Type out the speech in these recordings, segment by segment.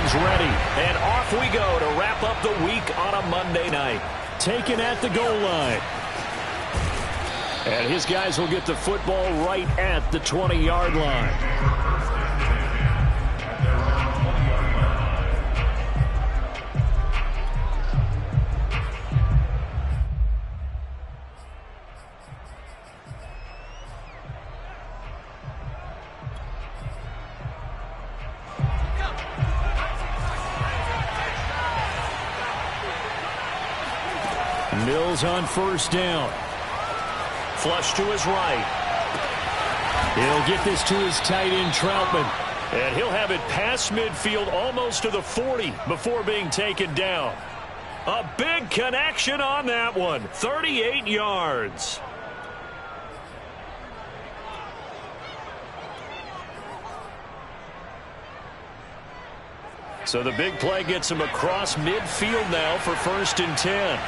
is ready. And off we go to wrap up the week on a Monday night. Taken at the goal line. And his guys will get the football right at the 20-yard line. Mills on first down. Flush to his right. He'll get this to his tight end, Troutman. And he'll have it past midfield almost to the 40 before being taken down. A big connection on that one. 38 yards. So the big play gets him across midfield now for 1st and 10.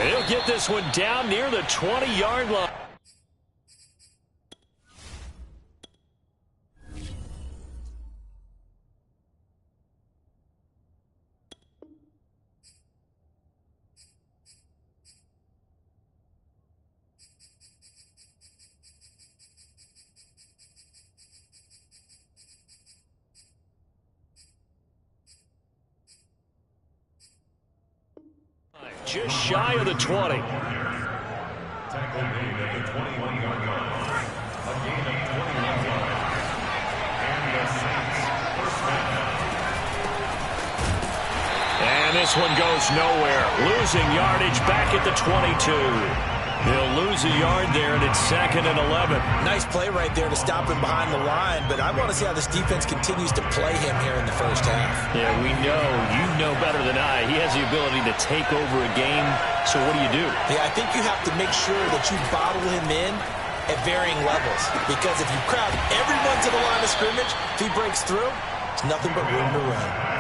He'll get this one down near the 20-yard line. Just shy of the 20. Tackle made at the 21-yard line. A gain of 21 yards. And the Saints first down. And this one goes nowhere. Losing yardage back at the 22. They'll lose a yard there, and it's 2nd and 11. Nice play right there to stop him behind the line, but I want to see how this defense continues to play him here in the first half. Yeah, we know. You know better than I. He has the ability to take over a game, so what do? Yeah, I think you have to make sure that you bottle him in at varying levels, because if you crowd everyone to the line of scrimmage, if he breaks through, it's nothing but room to run.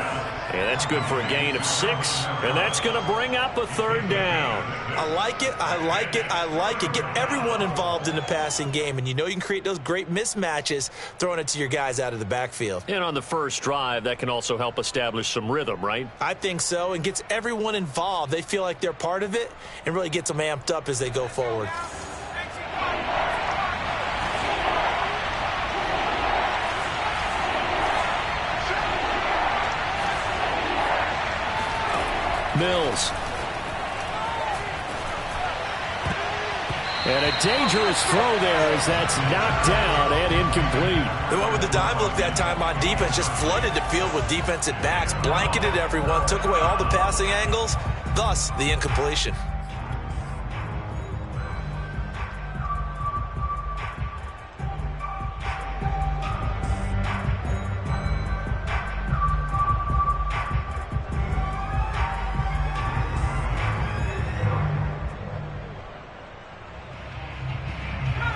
Yeah, that's good for a gain of 6, and that's going to bring up a 3rd down. I like it, I like it, I like it. Get everyone involved in the passing game, and you know you can create those great mismatches throwing it to your guys out of the backfield. And on the first drive, that can also help establish some rhythm, right? I think so, and gets everyone involved. They feel like they're part of it and really gets them amped up as they go forward. Mills. And a dangerous throw there as that's knocked down and incomplete. They went with the dime look that time on defense, just flooded the field with defensive backs, blanketed everyone, took away all the passing angles, thus the incompletion.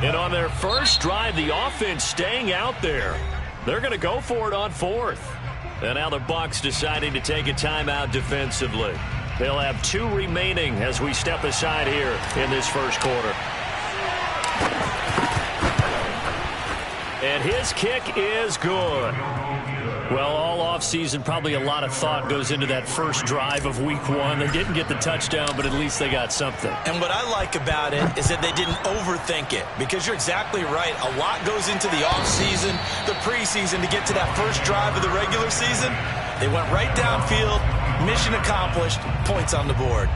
And on their first drive, the offense staying out there. They're going to go for it on 4th. And now the Bucs deciding to take a timeout defensively. They'll have 2 remaining as we step aside here in this first quarter. And his kick is good. Well, all offseason, probably a lot of thought goes into that first drive of week 1. They didn't get the touchdown, but at least they got something. And what I like about it is that they didn't overthink it, because you're exactly right. A lot goes into the offseason, the preseason to get to that first drive of the regular season. They went right downfield, mission accomplished, points on the board.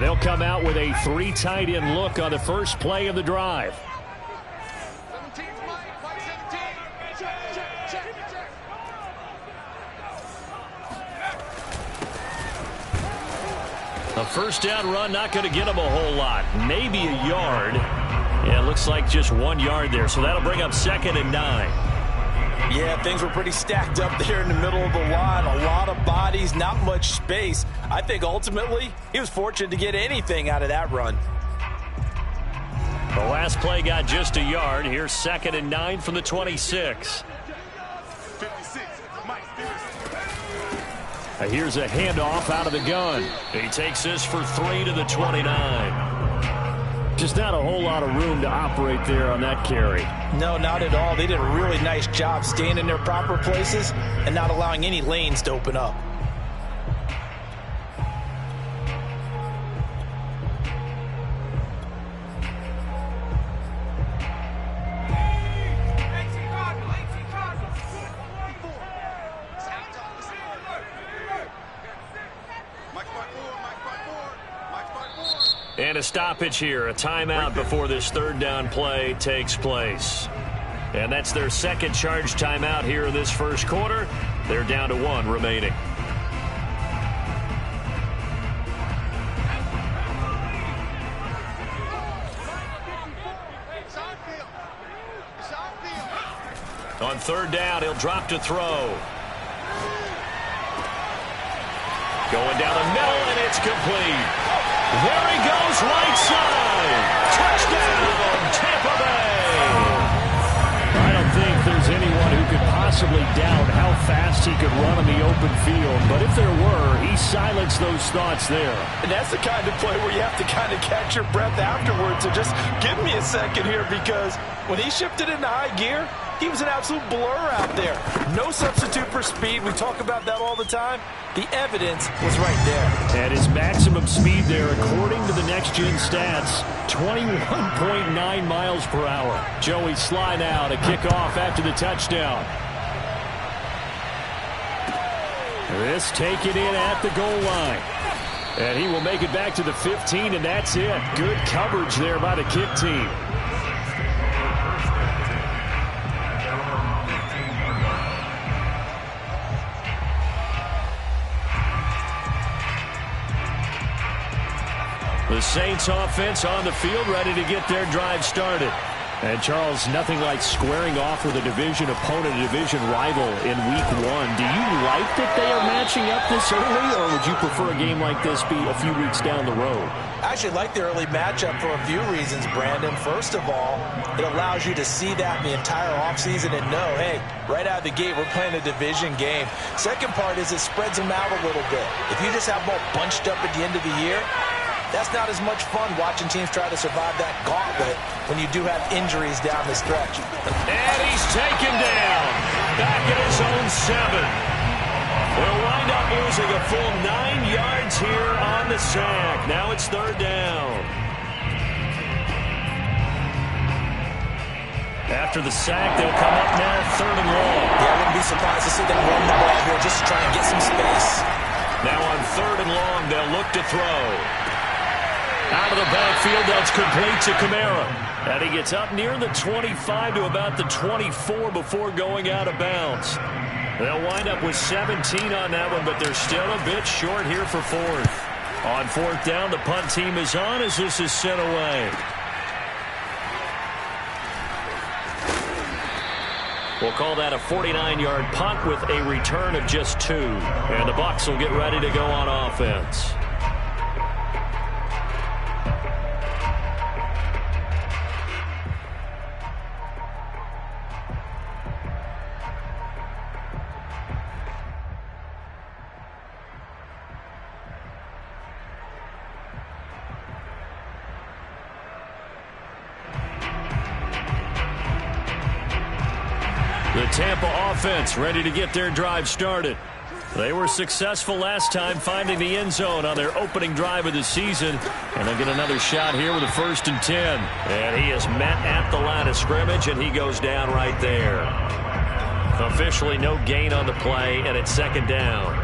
They'll come out with a 3 tight end look on the first play of the drive. A first down run, not going to get him a whole lot. Maybe a yard. Yeah, it looks like just 1 yard there. So that'll bring up 2nd and 9. Yeah, things were pretty stacked up there in the middle of the line. A lot of bodies, not much space. I think ultimately he was fortunate to get anything out of that run. The last play got just a yard. Here's 2nd and 9 from the 26. Here's a handoff out of the gun. He takes this for 3 to the 29. Just not a whole lot of room to operate there on that carry. No, not at all. They did a really nice job staying in their proper places and not allowing any lanes to open up. And a stoppage here, a timeout before this 3rd down play takes place. And that's their 2nd charge timeout here in this 1st quarter. They're down to 1 remaining. On 3rd down, he'll drop to throw. Going down the middle, and it's complete. There he goes, right side. Touchdown, Tampa Bay. I don't think there's anyone who could possibly doubt how fast he could run on the open field. But if there were, he silenced those thoughts there. And that's the kind of play where you have to kind of catch your breath afterwards. So just give me a second here, because when he shifted into high gear, he was an absolute blur out there. No substitute for speed. We talk about that all the time. The evidence was right there. And his maximum speed there, according to the next-gen stats, 21.9 miles per hour. Joey Sly now to kick off after the touchdown. This taken in at the goal line. And he will make it back to the 15, and that's it. Good coverage there by the kick team. The Saints offense on the field, ready to get their drive started. And, Charles, nothing like squaring off with a division opponent, a division rival in Week 1. Do you like that they are matching up this early, or would you prefer a game like this be a few weeks down the road? I actually like the early matchup for a few reasons, Brandon. First of all, it allows you to see that the entire offseason and know, hey, right out of the gate, we're playing a division game. Second part is it spreads them out a little bit. If you just have them all bunched up at the end of the year, that's not as much fun watching teams try to survive that gauntlet when you do have injuries down the stretch. And he's taken down. Back at his own 7. They'll wind up losing a full 9 yards here on the sack. Now it's 3rd down. After the sack, they'll come up now 3rd and long. Yeah, I wouldn't be surprised to see them run the ball here just to try and get some space. Now on 3rd and long, they'll look to throw. Out of the backfield, that's complete to Kamara. And he gets up near the 25 to about the 24 before going out of bounds. They'll wind up with 17 on that one, but they're still a bit short here for 4th. On 4th down, the punt team is on as this is sent away. We'll call that a 49-yard punt with a return of just 2. And the Bucs will get ready to go on offense. The Tampa offense ready to get their drive started. They were successful last time finding the end zone on their opening drive of the season. And they'll get another shot here with a 1st and 10. And he is met at the line of scrimmage, and he goes down right there. Officially no gain on the play, and it's 2nd down.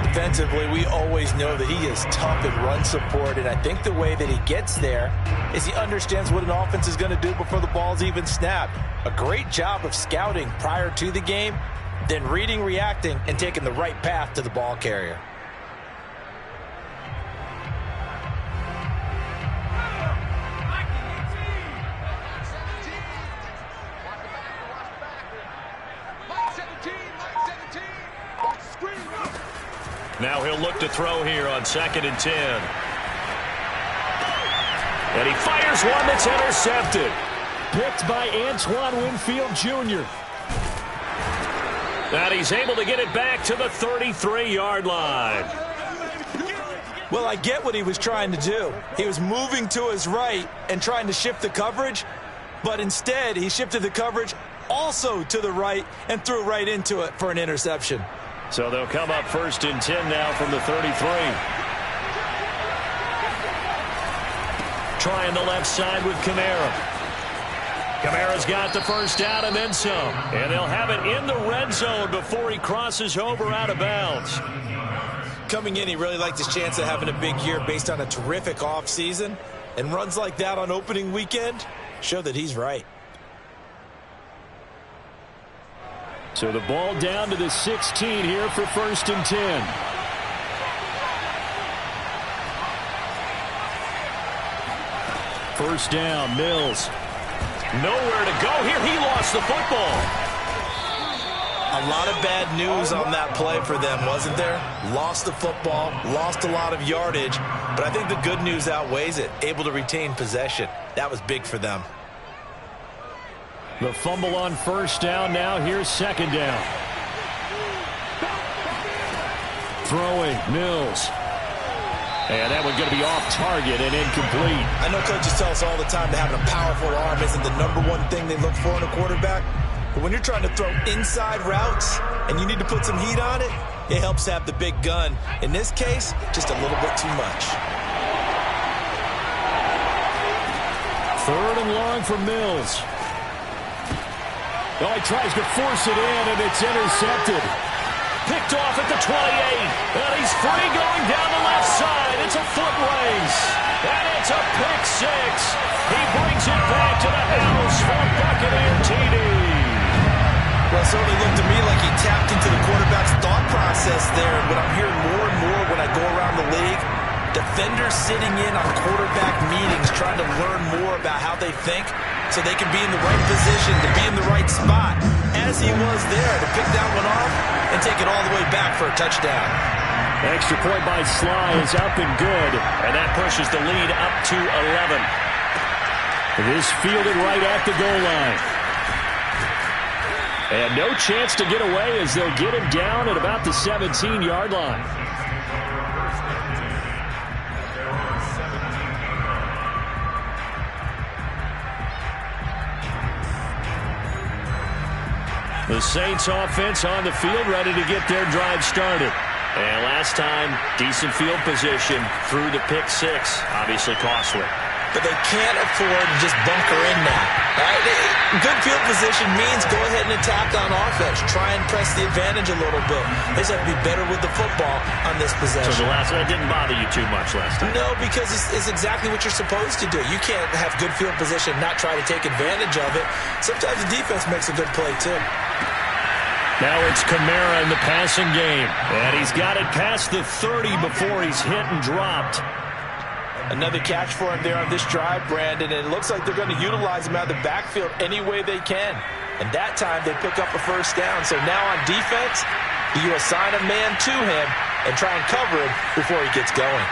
Defensively, we always know that he is tough in run support, and I think the way that he gets there is he understands what an offense is going to do before the ball's even snapped. A great job of scouting prior to the game, then reading, reacting, and taking the right path to the ball carrier. Now he'll look to throw here on 2nd and 10. And he fires one that's intercepted. Picked by Antoine Winfield Jr. And he's able to get it back to the 33-yard line. Well, I get what he was trying to do. He was moving to his right and trying to shift the coverage, but instead he shifted the coverage also to the right and threw right into it for an interception. So they'll come up 1st and 10 now from the 33. Trying the left side with Kamara. Kamara's got the first down and then some. And they'll have it in the red zone before he crosses over out of bounds. Coming in, he really liked his chance of having a big year based on a terrific offseason. And runs like that on opening weekend show that he's right. So the ball down to the 16 here for 1st and 10. First down, Mills. Nowhere to go here. He lost the football. A lot of bad news on that play for them, wasn't there? Lost the football, lost a lot of yardage, but I think the good news outweighs it. Able to retain possession. That was big for them. The fumble on first down. Now here's 2nd down. Throwing, Mills. And that one's going to be off target and incomplete. I know coaches tell us all the time that having a powerful arm isn't the #1 thing they look for in a quarterback. But when you're trying to throw inside routes and you need to put some heat on it, it helps have the big gun. In this case, just a little bit too much. 3rd and long for Mills. Oh, he tries to force it in, and it's intercepted. Picked off at the 28. And he's free going down the left side. It's a foot race. And it's a pick 6. He brings it back to the house for Buccaneer TD. Well, it certainly looked to me like he tapped into the quarterback's thought process there. And what I'm hearing more and more when I go around the league, defenders sitting in on quarterback meetings trying to learn more about how they think so they can be in the right position to be in the right spot, as he was there to pick that one off and take it all the way back for a touchdown. Extra point by Sly is up and good, and that pushes the lead up to 11. This fielded right at the goal line. And no chance to get away as they'll get him down at about the 17-yard line. The Saints offense on the field, ready to get their drive started. And last time, decent field position through the pick 6. Obviously costly. But they can't afford to just bunker in now. Right? Good field position means go ahead and attack on offense. Try and press the advantage a little bit. They just have to be better with the football on this possession. So the last one didn't bother you too much last time? No, because it's exactly what you're supposed to do. You can't have good field position and not try to take advantage of it. Sometimes the defense makes a good play, too. Now it's Kamara in the passing game. And he's got it past the 30 before he's hit and dropped. Another catch for him there on this drive, Brandon, and it looks like they're going to utilize him out of the backfield any way they can. And that time they pick up a first down. So now on defense, you assign a man to him and try and cover him before he gets going.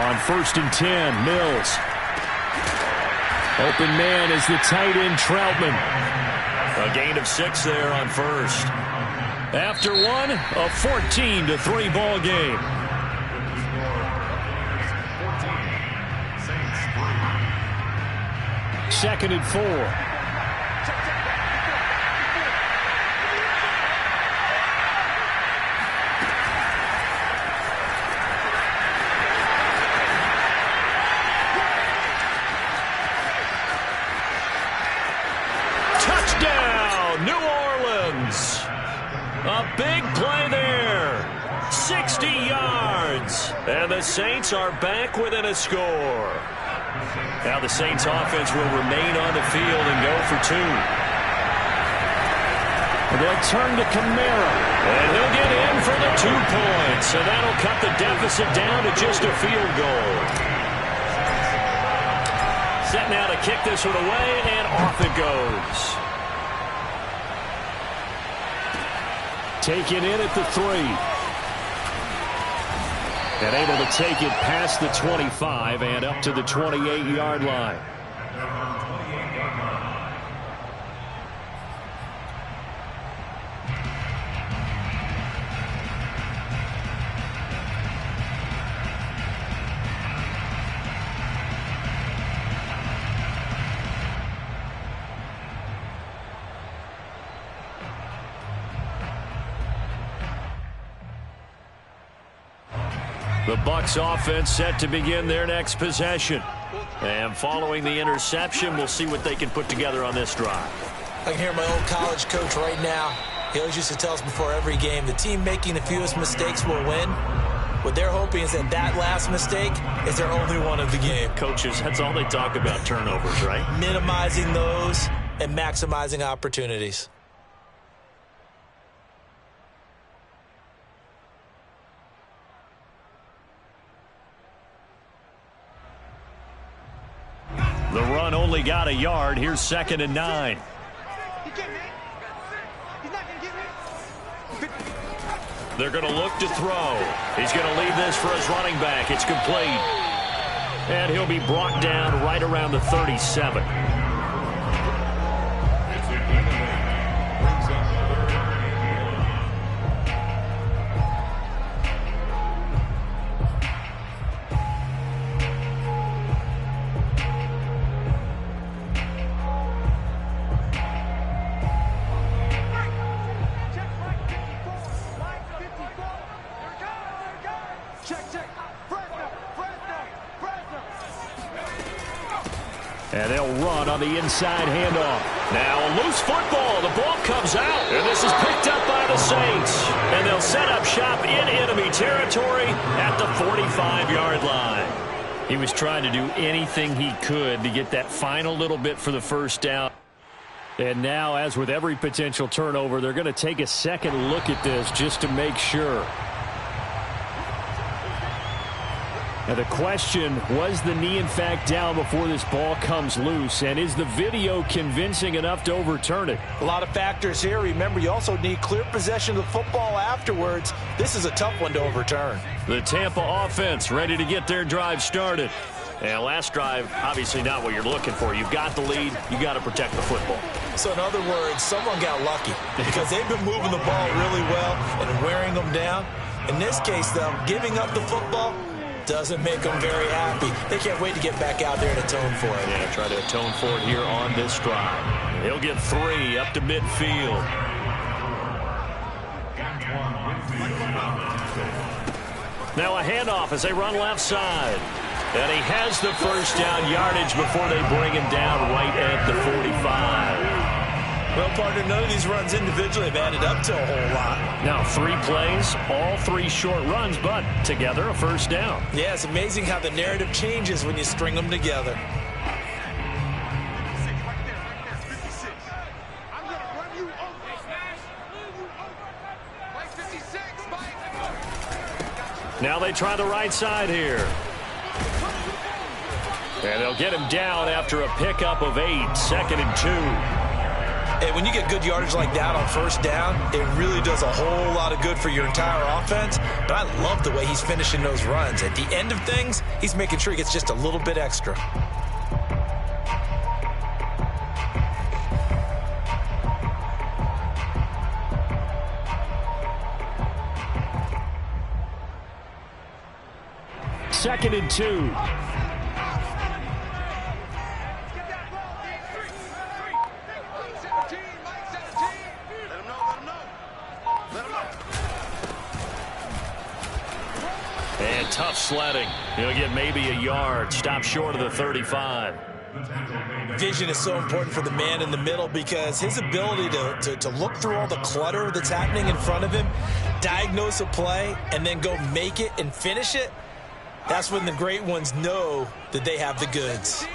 On 1st and 10, Mills. Open man is the tight end Troutman. A gain of 6 there on 1st. After one, a 14-3 ball game. 2nd and 4. Touchdown, New Orleans. A big play there. 60 yards. And the Saints are back within a score. Now the Saints offense will remain on the field and go for 2. They'll turn to Kamara. And he'll get in for the 2 points. So that'll cut the deficit down to just a field goal. Set now to kick this one away, and off it goes. Taken in at the 3. And able to take it past the 25 and up to the 28-yard line. The Bucs offense set to begin their next possession. And following the interception, we'll see what they can put together on this drive. I can hear my old college coach right now. He always used to tell us before every game, the team making the fewest mistakes will win. What they're hoping is that that last mistake is their only one of the game. Coaches, that's all they talk about, turnovers, right? Minimizing those and maximizing opportunities. The run only got a yard. Here's 2nd and 9. They're going to look to throw. He's going to leave this for his running back. It's complete. And he'll be brought down right around the 37. And they'll run on the inside handoff. Now a loose football. The ball comes out. And this is picked up by the Saints. And they'll set up shop in enemy territory at the 45-yard line. He was trying to do anything he could to get that final little bit for the first down. And now, as with every potential turnover, they're going to take a second look at this just to make sure. Now the question, was the knee in fact down before this ball comes loose? And is the video convincing enough to overturn it? A lot of factors here. Remember, you also need clear possession of the football afterwards. This is a tough one to overturn. The Tampa offense ready to get their drive started. And last drive, obviously not what you're looking for. You've got the lead. You got to protect the football. So in other words, someone got lucky because they've been moving the ball really well and wearing them down. In this case, though, giving up the football doesn't make them very happy. They can't wait to get back out there and atone for it. Yeah, try to atone for it here on this drive. He'll get 3 up to midfield. Now a handoff as they run left side. And he has the first down yardage before they bring him down right at the 45. Well, partner, none of these runs individually have added up to a whole lot. Now 3 plays, all 3 short runs, but together a first down. Yeah, it's amazing how the narrative changes when you string them together. Now they try the right side here. And they'll get him down after a pickup of 8, 2nd and 2. And when you get good yardage like that on first down, it really does a whole lot of good for your entire offense. But I love the way he's finishing those runs. At the end of things, he's making sure he gets just a little bit extra. Second and 2. And tough sledding. He'll get maybe a yard. Stop short of the 35. Vision is so important for the man in the middle because his ability to look through all the clutter that's happening in front of him, diagnose a play, and then go make it and finish it, that's when the great ones know that they have the goods.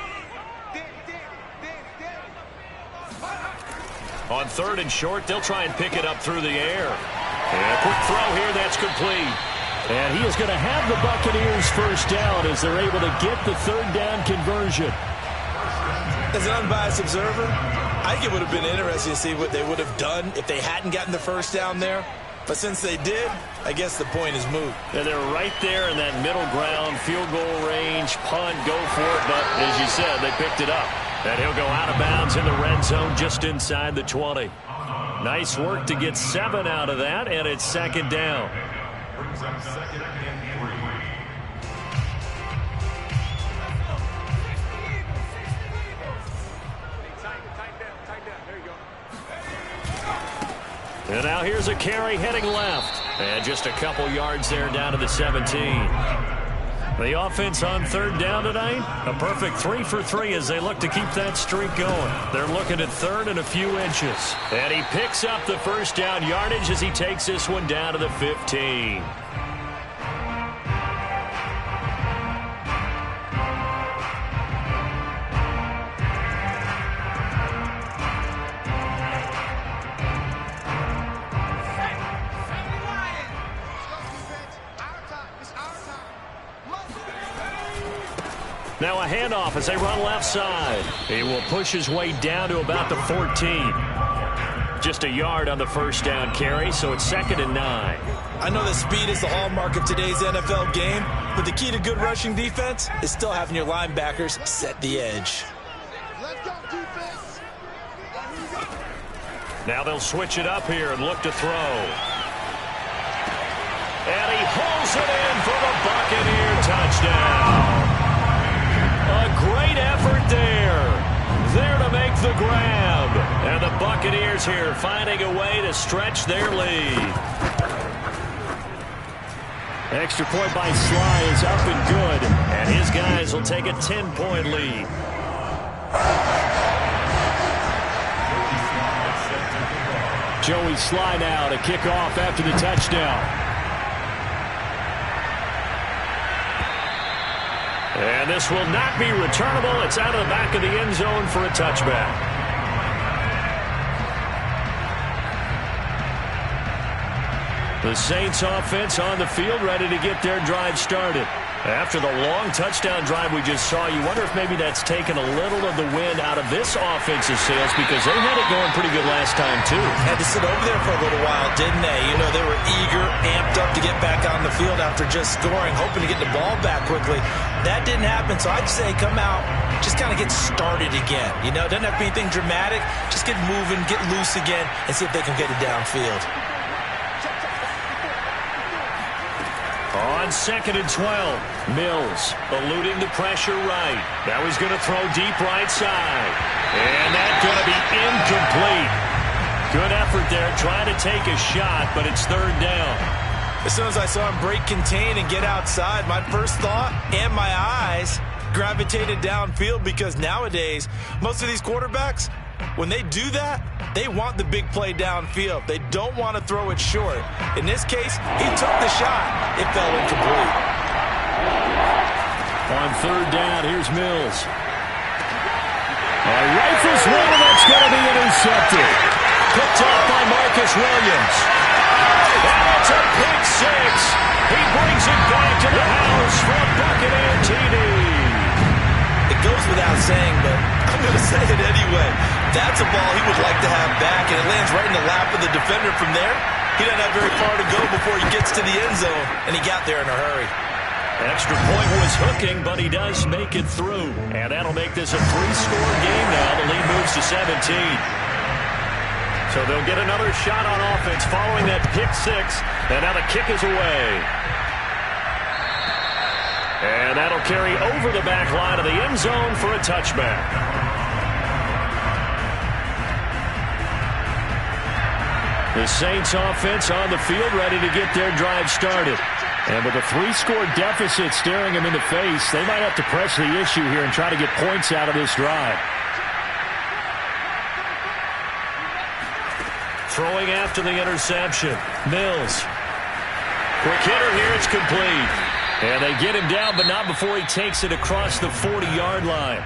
On 3rd and short, they'll try and pick it up through the air. And a quick throw here, that's complete. And he is going to have the Buccaneers first down as they're able to get the 3rd down conversion. As an unbiased observer, I think it would have been interesting to see what they would have done if they hadn't gotten the first down there. But since they did, I guess the point is moot. And they're right there in that middle ground, field goal range, punt, go for it. But as you said, they picked it up. And he'll go out of bounds in the red zone just inside the 20. Nice work to get 7 out of that, and it's second down. Brings up second and 3. And now here's a carry heading left. And just a couple yards there down to the 17. The offense on third down tonight, a perfect 3 for 3 as they look to keep that streak going. They're looking at third and a few inches. And he picks up the first down yardage as he takes this one down to the 15. Now a handoff as they run left side. He will push his way down to about the 14. Just a yard on the first down carry, so it's second and 9. I know that speed is the hallmark of today's NFL game, but the key to good rushing defense is still having your linebackers set the edge. Let's go, defense. Now they'll switch it up here and look to throw. And he hauls it in for the Buccaneer touchdown. A great effort there. There to make the grab. And the Buccaneers here finding a way to stretch their lead. Extra point by Sly is up and good. And his guys will take a 10-point lead. Joey Sly now to kick off after the touchdown. And this will not be returnable. It's out of the back of the end zone for a touchback. The Saints offense on the field ready to get their drive started. After the long touchdown drive we just saw, you wonder if maybe that's taken a little of the wind out of this offensive sails because they had it going pretty good last time too. Had to sit over there for a little while, didn't they? You know, they were eager, amped up to get back on the field after just scoring, hoping to get the ball back quickly. That didn't happen, so I'd say come out, just kind of get started again. You know, doesn't have to be anything dramatic. Just get moving, get loose again, and see if they can get it downfield. On second and 12, Mills eluding the pressure right. Now he's going to throw deep right side. And that's going to be incomplete. Good effort there trying to take a shot, but it's third down. As soon as I saw him break contain and get outside, my first thought and my eyes gravitated downfield because nowadays, most of these quarterbacks, when they do that, they want the big play downfield. They don't want to throw it short. In this case, he took the shot. It fell incomplete. On third down, here's Mills. Rifles one, and that's going to be intercepted. Picked off by Marcus Williams. And it's a pick six. He brings it back to the house for a Buccaneer TD. It goes without saying, but I'm going to say it anyway. That's a ball he would like to have back, and it lands right in the lap of the defender from there. He doesn't have very far to go before he gets to the end zone, and he got there in a hurry. Extra point was hooking, but he does make it through. And that'll make this a 3-score game now. The lead moves to 17. So they'll get another shot on offense following that pick six, and now the kick is away. And that'll carry over the back line of the end zone for a touchback. The Saints offense on the field ready to get their drive started. And with a 3-score deficit staring them in the face, they might have to press the issue here and try to get points out of this drive. Throwing after the interception. Mills. Quick hitter here. It's complete. And they get him down, but not before he takes it across the 40-yard line.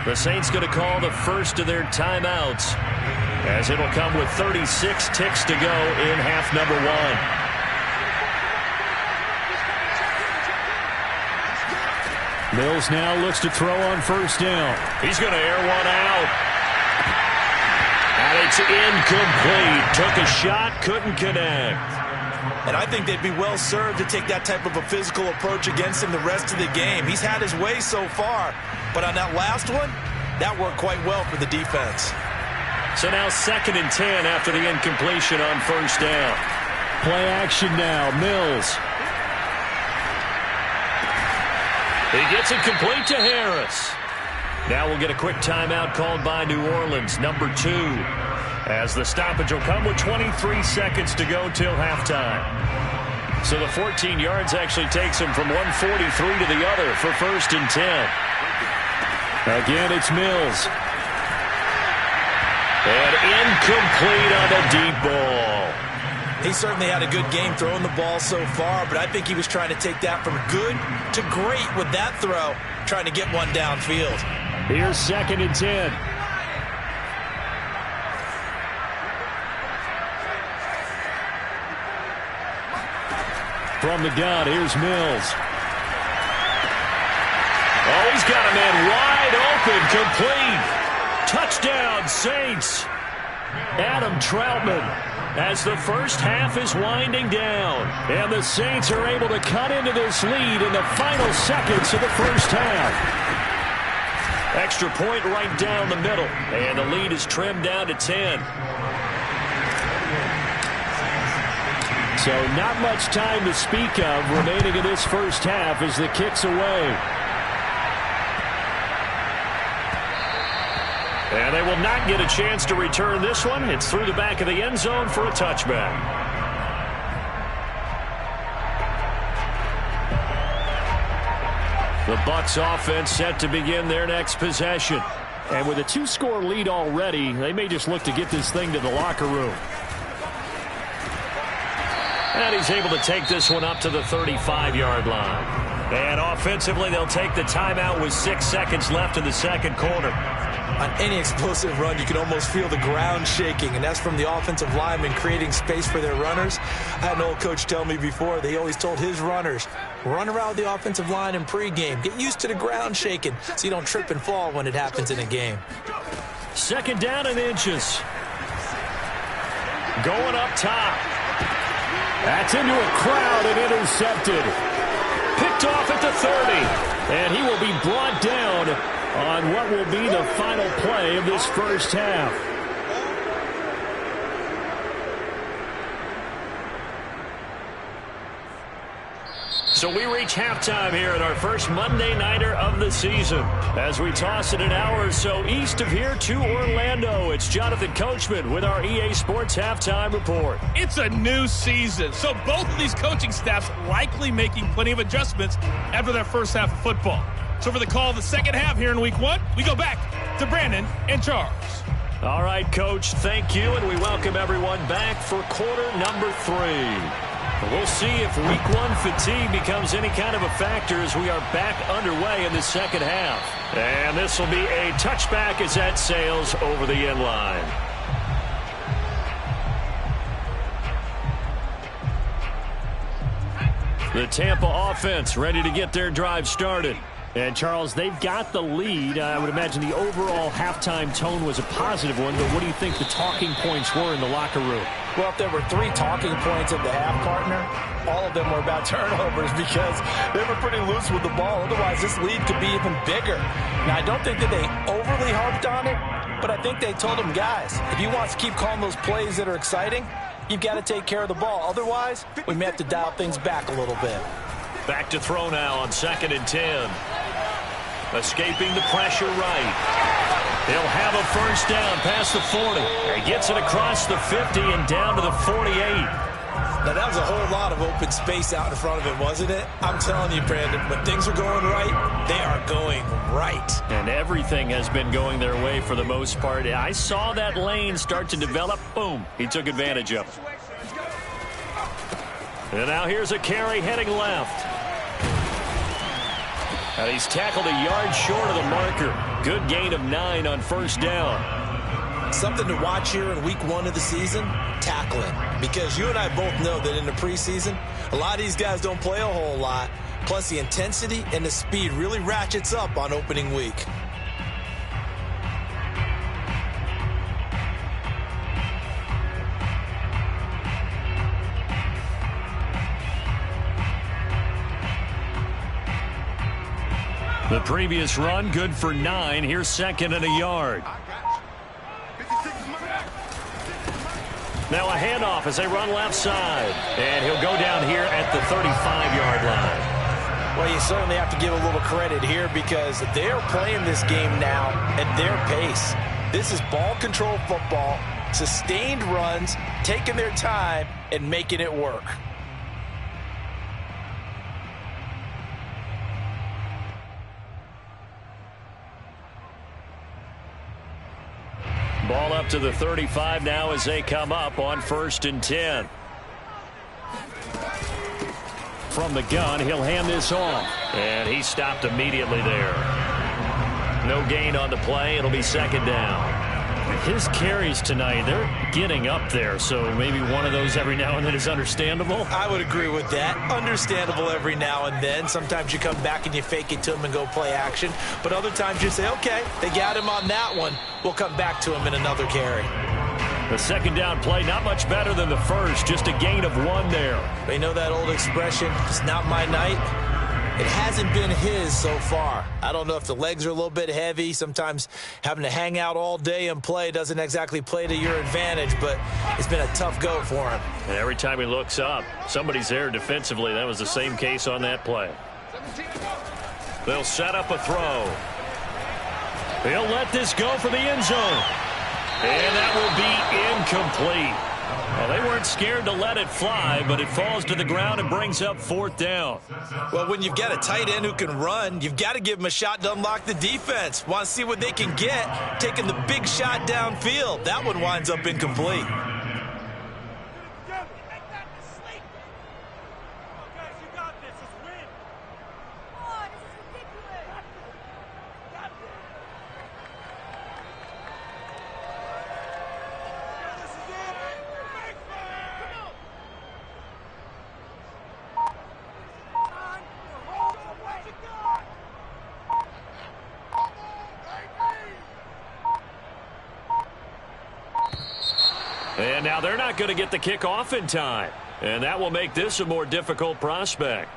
The Saints going to call the first of their timeouts, as it'll come with 36 ticks to go in half number one. Mills now looks to throw on first down. He's going to air one out. And it's incomplete. Took a shot, couldn't connect. And I think they'd be well served to take that type of a physical approach against him the rest of the game. He's had his way so far, but on that last one, that worked quite well for the defense. So now 2nd and 10 after the incompletion on first down. Play action now, Mills. He gets it complete to Harris. Now we'll get a quick timeout called by New Orleans, number 2. As the stoppage will come with 23 seconds to go till halftime. So the 14 yards actually takes him from 143 to the other for 1st and 10. Again, it's Mills. And incomplete on the deep ball. He certainly had a good game throwing the ball so far, but I think he was trying to take that from good to great with that throw, trying to get one downfield. Here's 2nd and 10. From the gun, here's Mills. Oh, he's got a man wide open, complete. Touchdown, Saints. Adam Troutman, as the first half is winding down. And the Saints are able to cut into this lead in the final seconds of the first half. Extra point right down the middle. And the lead is trimmed down to 10. So not much time to speak of remaining in this first half as the kick's away. And they will not get a chance to return this one. It's through the back of the end zone for a touchback. The Bucs offense set to begin their next possession. And with a 2-score lead already, they may just look to get this thing to the locker room. And he's able to take this one up to the 35-yard line. And offensively, they'll take the timeout with 6 seconds left in the second quarter. On any explosive run, you can almost feel the ground shaking, and that's from the offensive linemen creating space for their runners. I had an old coach tell me before, they always told his runners, run around the offensive line in pregame. Get used to the ground shaking so you don't trip and fall when it happens in a game. 2nd down and inches. Going up top. That's into a crowd and intercepted. Picked off at the 30. And he will be brought down on what will be the final play of this first half. So we reach halftime here at our first Monday Nighter of the season. As we toss it an hour or so east of here to Orlando, it's Jonathan Coachman with our EA Sports Halftime Report. It's a new season, so both of these coaching staffs likely making plenty of adjustments after their first half of football. So for the call of the second half here in Week 1, we go back to Brandon and Charles. All right, Coach, thank you, and we welcome everyone back for quarter number 3. We'll see if Week 1 fatigue becomes any kind of a factor as we are back underway in the second half. And this will be a touchback as that sails over the end line. The Tampa offense ready to get their drive started. And, Charles, they've got the lead. I would imagine the overall halftime tone was a positive one, but what do you think the talking points were in the locker room? Well, if there were 3 talking points at the half, partner, all of them were about turnovers because they were pretty loose with the ball. Otherwise, this lead could be even bigger. Now, I don't think that they overly harped on it, but I think they told them, guys, if you want to keep calling those plays that are exciting, you've got to take care of the ball. Otherwise, we may have to dial things back a little bit. Back to throw now on 2nd and 10. Escaping the pressure right. He'll have a first down past the 40. He gets it across the 50 and down to the 48. Now, that was a whole lot of open space out in front of him, wasn't it? I'm telling you, Brandon, when things are going right, they are going right. And everything has been going their way for the most part. I saw that lane start to develop. Boom. He took advantage of it. And now here's a carry heading left. And he's tackled a yard short of the marker. Good gain of 9 on first down. Something to watch here in Week 1 of the season, tackling. Because you and I both know that in the preseason, a lot of these guys don't play a whole lot. Plus, the intensity and the speed really ratchets up on opening week. The previous run, good for 9. Here's second and a yard. Now a handoff as they run left side. And he'll go down here at the 35-yard line. Well, you certainly have to give a little credit here because they're playing this game now at their pace. This is ball control football, sustained runs, taking their time, and making it work. Ball up to the 35 now as they come up on 1st and 10. From the gun, he'll hand this off. And he stopped immediately there. No gain on the play. It'll be 2nd down. His carries tonight, they're getting up there, so maybe one of those every now and then is understandable. I would agree with that. Understandable every now and then. Sometimes you come back and you fake it to him and go play action. But other times you say, okay, they got him on that one. We'll come back to him in another carry. The 2nd down play, not much better than the first. Just a gain of 1 there. They know that old expression, it's not my night. It hasn't been his so far. I don't know if the legs are a little bit heavy. Sometimes having to hang out all day and play doesn't exactly play to your advantage, but it's been a tough go for him. And every time he looks up, somebody's there defensively. That was the same case on that play. They'll set up a throw. He'll let this go for the end zone. And that will be incomplete. Well, they weren't scared to let it fly, but it falls to the ground and brings up 4th down. Well, when you've got a tight end who can run, you've got to give him a shot to unlock the defense. Want to see what they can get, taking the big shot downfield. That one winds up incomplete. And now they're not going to get the kickoff in time. And that will make this a more difficult prospect.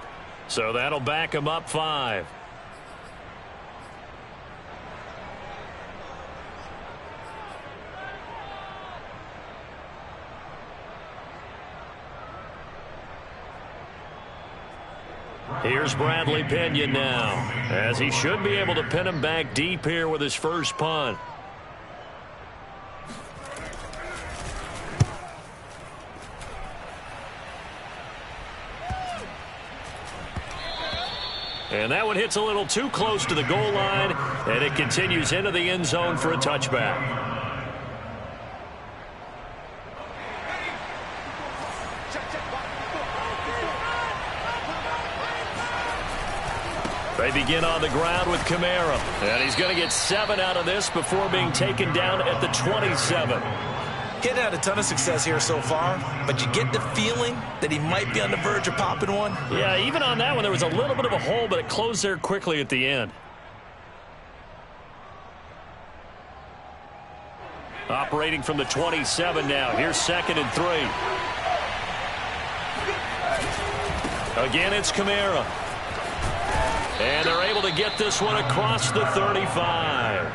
So that'll back them up 5. Here's Bradley Pinion now, as he should be able to pin him back deep here with his first punt. And that one hits a little too close to the goal line, and it continues into the end zone for a touchback. They begin on the ground with Kamara, and he's going to get 7 out of this before being taken down at the 27. Getting had a ton of success here so far, but you get the feeling that he might be on the verge of popping one. Yeah, even on that one, there was a little bit of a hole, but it closed there quickly at the end. Operating from the 27 now. Here's 2nd and 3. Again, it's Kamara. And they're able to get this one across the 35.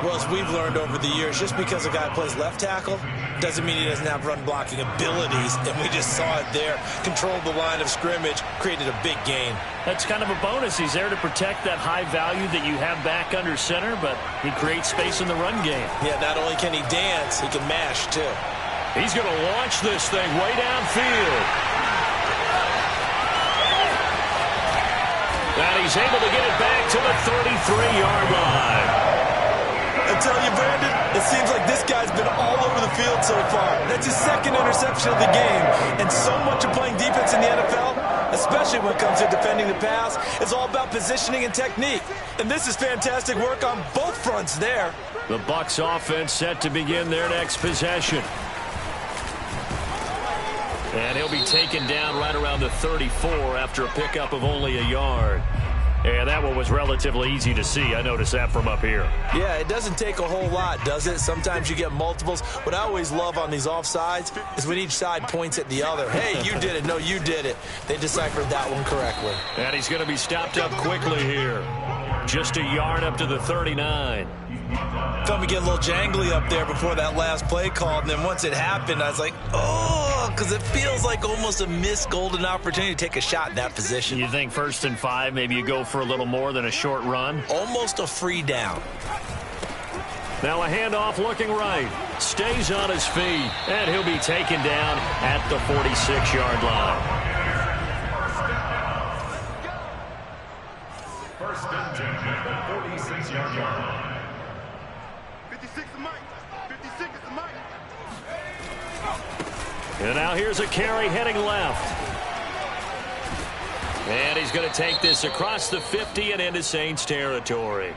Well, as we've learned over the years, just because a guy plays left tackle doesn't mean he doesn't have run-blocking abilities, and we just saw it there. Controlled the line of scrimmage, created a big gain. That's kind of a bonus. He's there to protect that high value that you have back under center, but he creates space in the run game. Yeah, not only can he dance, he can mash, too. He's going to launch this thing way downfield. And he's able to get it back to the 33-yard line. I tell you, Brandon, it seems like this guy's been all over the field so far. That's his 2nd interception of the game. And so much of playing defense in the NFL, especially when it comes to defending the pass, is all about positioning and technique. And this is fantastic work on both fronts there. The Bucs offense set to begin their next possession. And he'll be taken down right around the 34 after a pickup of only a yard. And that one was relatively easy to see. I noticed that from up here. Yeah, it doesn't take a whole lot, does it? Sometimes you get multiples. What I always love on these offsides is when each side points at the other. Hey, you did it. No, you did it. They deciphered that one correctly. And he's going to be stopped up quickly here. Just a yard up to the 39. Felt me get a little jangly up there before that last play called, and then once it happened, I was like, oh, because it feels like almost a missed golden opportunity to take a shot in that position. You think 1st and 5, maybe you go for a little more than a short run? Almost a free down. Now a handoff looking right. Stays on his feet, and he'll be taken down at the 46-yard line. First and 10 at the 46-yard line. 56 is Mike. 56 is Mike. And now here's a carry heading left. And he's going to take this across the 50 and into Saints territory.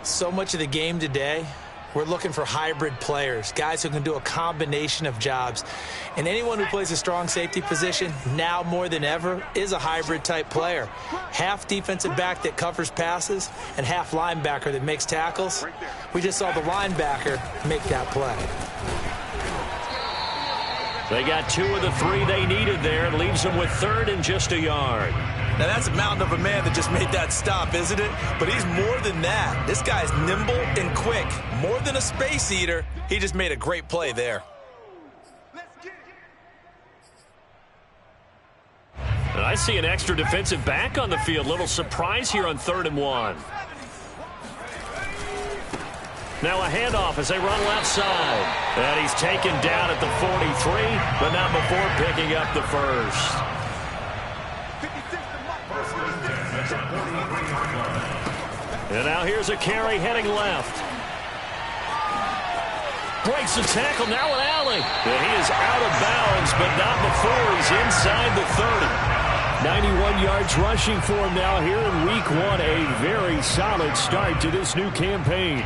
So much of the game today, we're looking for hybrid players, guys who can do a combination of jobs. And anyone who plays a strong safety position, now more than ever, is a hybrid type player. Half defensive back that covers passes and half linebacker that makes tackles. We just saw the linebacker make that play. They got 2 of the 3 they needed there. It leaves them with 3rd and just a yard. Now, that's a mountain of a man that just made that stop, isn't it? But he's more than that. This guy's nimble and quick. More than a space eater, he just made a great play there. And I see an extra defensive back on the field. Little surprise here on 3rd and 1. Now a handoff as they run left side. And he's taken down at the 43, but not before picking up the first. And now here's a carry heading left. Breaks the tackle, now an alley. And he is out of bounds, but not before he's inside the 30. 91 yards rushing for him now here in week 1. A very solid start to this new campaign.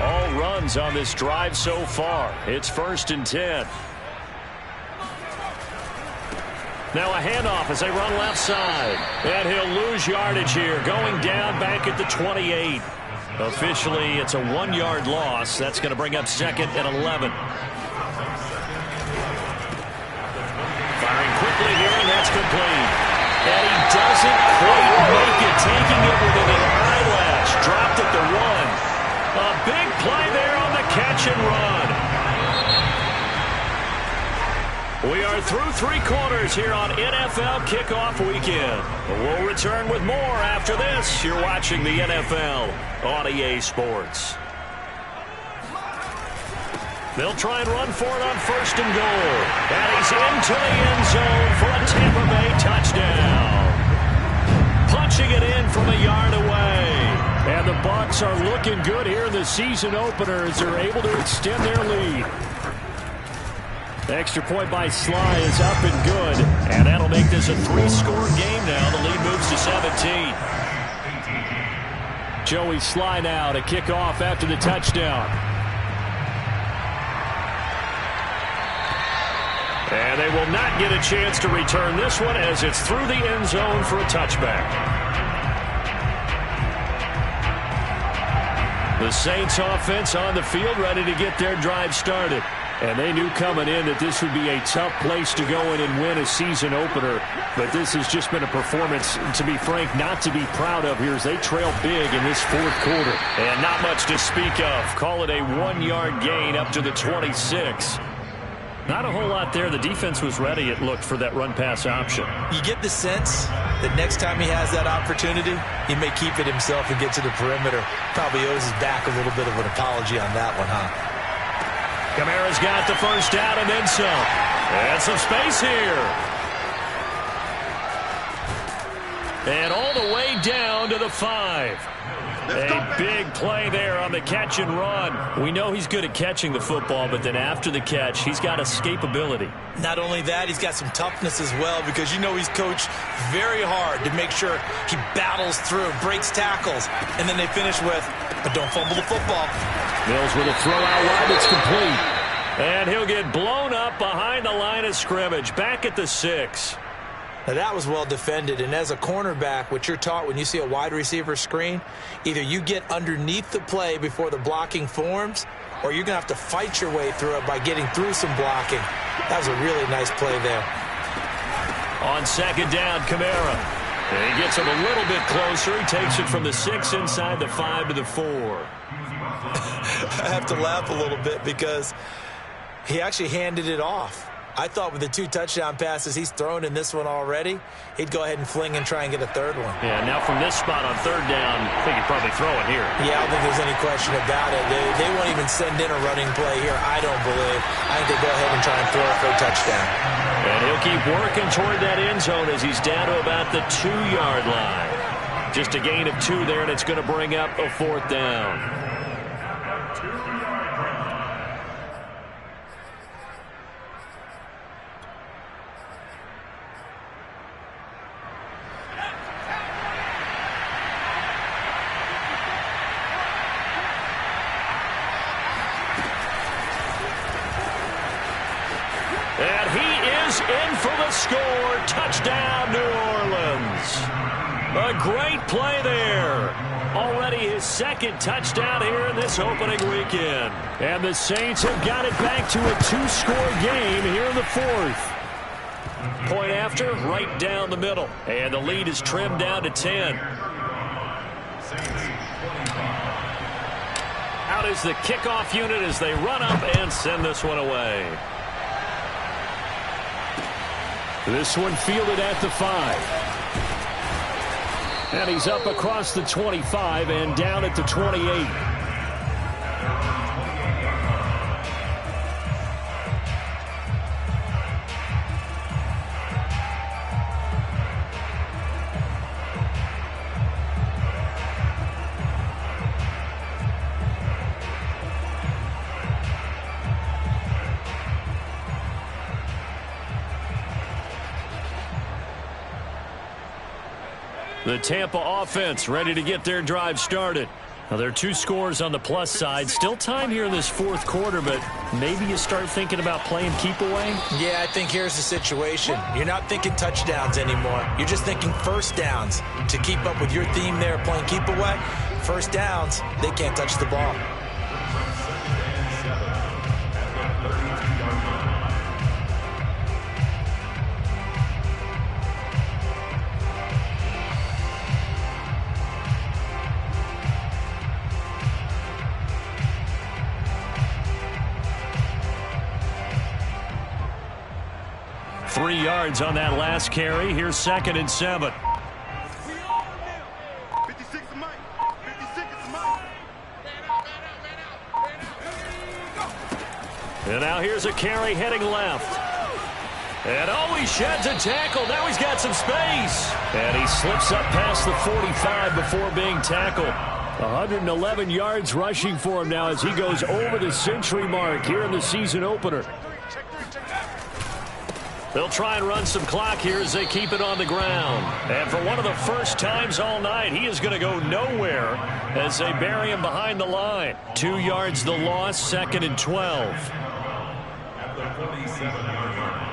All runs on this drive so far. It's 1st and 10. Now a handoff as they run left side. And he'll lose yardage here. Going down back at the 28. Officially, it's a 1-yard loss. That's going to bring up 2nd and 11. Firing quickly here, and that's complete. And he doesn't quite make it. Taking it within an eyelash. Dropped at the 1. A big play there on the catch and run. We are through 3 quarters here on NFL Kickoff Weekend. We'll return with more after this. You're watching the NFL on EA Sports. They'll try and run for it on 1st and goal. And he's into the end zone for a Tampa Bay touchdown. Punching it in from a yard away. And the Bucs are looking good here in the season opener as they're able to extend their lead. Extra point by Sly is up and good. And that'll make this a 3-score game now. The lead moves to 17. Joey Sly now to kick off after the touchdown. And they will not get a chance to return this one as it's through the end zone for a touchback. The Saints offense on the field ready to get their drive started. And they knew coming in that this would be a tough place to go in and win a season opener. But this has just been a performance, to be frank, not to be proud of here as they trail big in this 4th quarter. And not much to speak of. Call it a 1-yard gain up to the 26. Not a whole lot there. The defense was ready, it looked, for that run-pass option. You get the sense that next time he has that opportunity, he may keep it himself and get to the perimeter. Probably owes his back a little bit of an apology on that one, huh? Kamara's got the first down and then some. And some space here. And all the way down to the 5. A big play there on the catch and run. We know he's good at catching the football, but then after the catch, he's got escapability. Not only that, he's got some toughness as well because you know he's coached very hard to make sure he battles through, breaks tackles, and then they finish with, but don't fumble the football. Mills with a throw out wide. It's complete. And he'll get blown up behind the line of scrimmage. Back at the 6. Now, that was well defended, and as a cornerback, what you're taught when you see a wide receiver screen, either you get underneath the play before the blocking forms, or you're going to have to fight your way through it by getting through some blocking. That was a really nice play there. On 2nd down, Kamara. And he gets him a little bit closer. He takes it from the 6 inside the 5 to the 4. I have to laugh a little bit because he actually handed it off. I thought with the 2 touchdown passes he's thrown in this one already, he'd go ahead and fling and try and get a third one. Yeah, now from this spot on 3rd down, I think he'd probably throw it here. Yeah, I don't think there's any question about it. They won't even send in a running play here, I don't believe. I think they go ahead and try and throw it for a touchdown. And he'll keep working toward that end zone as he's down to about the 2-yard line. Just a gain of 2 there, and it's going to bring up a 4th down. And he is in for the score. Touchdown, New Orleans. A great play there. Already his 2nd touchdown here in this opening weekend. And the Saints have got it back to a 2-score game here in the 4th. Point after, right down the middle. And the lead is trimmed down to 10. Out is the kickoff unit as they run up and send this one away. This one fielded at the 5. And he's up across the 25 and down at the 28. The Tampa offense ready to get their drive started. Now, there are 2 scores on the plus side. Still time here in this 4th quarter, but maybe you start thinking about playing keep away? Yeah, I think here's the situation. You're not thinking touchdowns anymore. You're just thinking first downs. To keep up with your theme there, playing keep away, first downs, they can't touch the ball. Three yards on that last carry. Here's 2nd and 7. 56 is Mike. 56 is Mike. And now here's a carry heading left. And oh, he sheds a tackle. Now he's got some space. And he slips up past the 45 before being tackled. 111 yards rushing for him now as he goes over the century mark here in the season opener. They'll try and run some clock here as they keep it on the ground. And for one of the first times all night, he is going to go nowhere as they bury him behind the line. 2 yards the loss, 2nd and 12. At the 47-yard line.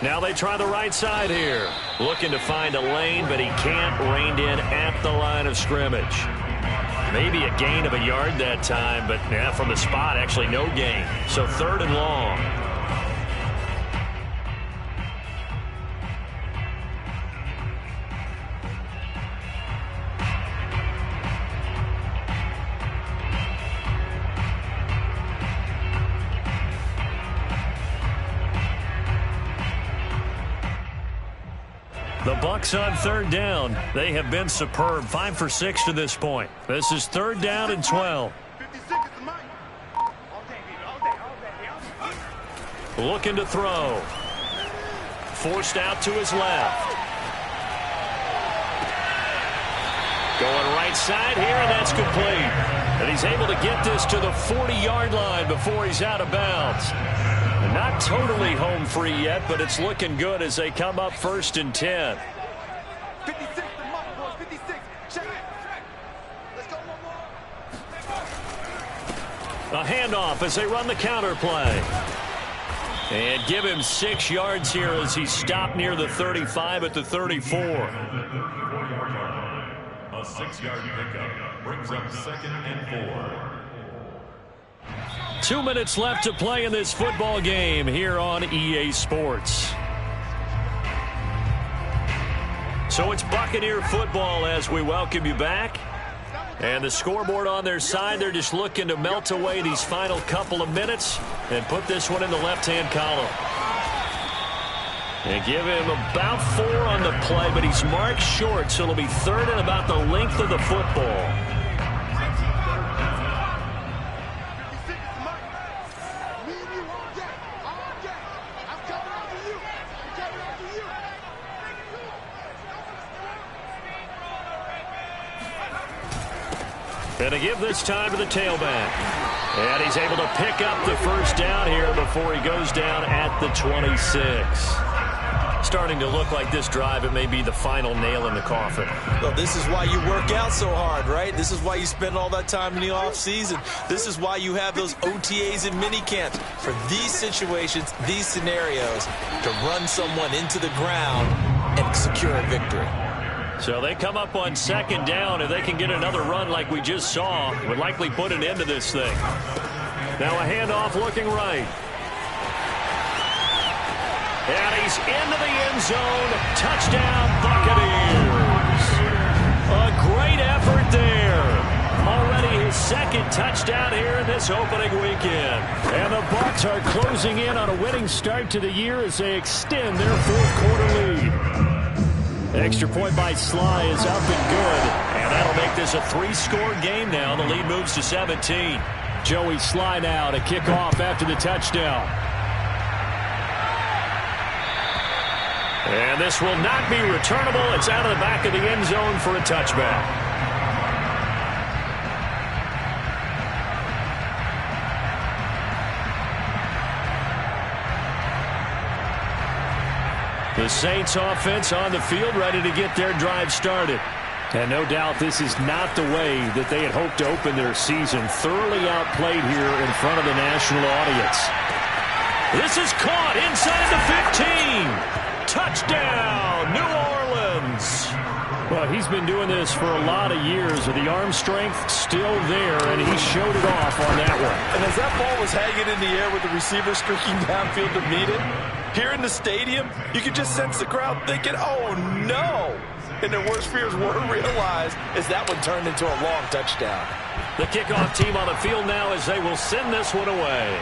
Now they try the right side here. Looking to find a lane, but he can't. Reined in at the line of scrimmage. Maybe a gain of a yard that time, but yeah, from the spot, actually no gain. So 3rd and long. The Bucks on 3rd down. They have been superb. 5 for 6 to this point. This is 3rd down and 12. 56 is Mike. Looking to throw. Forced out to his left. Going right side here, and that's complete. And he's able to get this to the 40-yard line before he's out of bounds. Not totally home free yet, but it's looking good as they come up 1st and 10. A handoff as they run the counter play. And give him 6 yards here as he stopped near the 35 at the 34. A 6-yard pickup brings up 2nd and 4. 2 minutes left to play in this football game here on EA Sports. So it's Buccaneer football as we welcome you back. And the scoreboard on their side, they're just looking to melt away these final couple of minutes and put this one in the left-hand column. And give him about 4 on the play, but he's marked short, so it'll be 3rd and about the length of the football. And to give this time to the tailback. And he's able to pick up the first down here before he goes down at the 26. Starting to look like this drive, it may be the final nail in the coffin. Well, this is why you work out so hard, right? This is why you spend all that time in the offseason. This is why you have those OTAs and mini camps. For these situations, these scenarios, to run someone into the ground and secure a victory. So they come up on 2nd down. If they can get another run like we just saw, would likely put an end to this thing. Now a handoff looking right. And he's into the end zone. Touchdown, Buccaneers. A great effort there. Already his 2nd touchdown here in this opening weekend. And the Bucs are closing in on a winning start to the year as they extend their 4th quarter lead. Extra point by Sly is up and good. And that'll make this a 3-score game now. The lead moves to 17. Joey Sly now to kick off after the touchdown. And this will not be returnable. It's out of the back of the end zone for a touchback. The Saints offense on the field, ready to get their drive started. And no doubt this is not the way that they had hoped to open their season. Thoroughly outplayed here in front of the national audience. This is caught inside the 15. Touchdown, New Orleans. Well, he's been doing this for a lot of years with the arm strength still there, and he showed it off on that one. And as that ball was hanging in the air with the receiver streaking downfield to meet it, here in the stadium, you could just sense the crowd thinking, oh, no. And their worst fears were realized as that one turned into a long touchdown. The kickoff team on the field now as they will send this one away.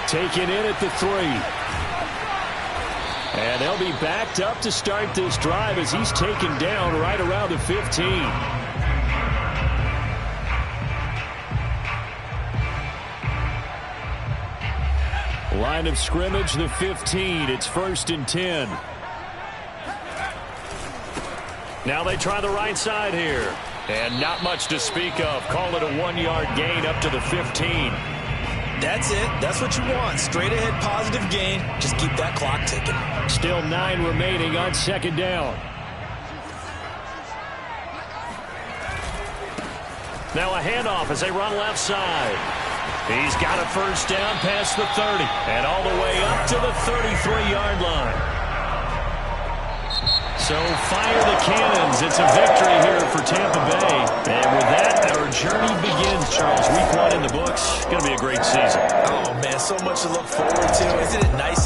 Taken in at the 3. And they'll be backed up to start this drive as he's taken down right around the 15. Line of scrimmage, the 15. It's 1st and 10. Now they try the right side here. And not much to speak of. Call it a 1-yard gain up to the 15. That's it. That's what you want. Straight ahead positive gain. Just keep that clock ticking. Still 9 remaining on 2nd down. Now a handoff as they run left side. He's got a first down past the 30 and all the way up to the 33-yard line. So fire the cannons. It's a victory here for Tampa Bay. And with that, our journey begins, Charles. Week 1 in the books. Going to be a great season. Oh, man, so much to look forward to. Isn't it nice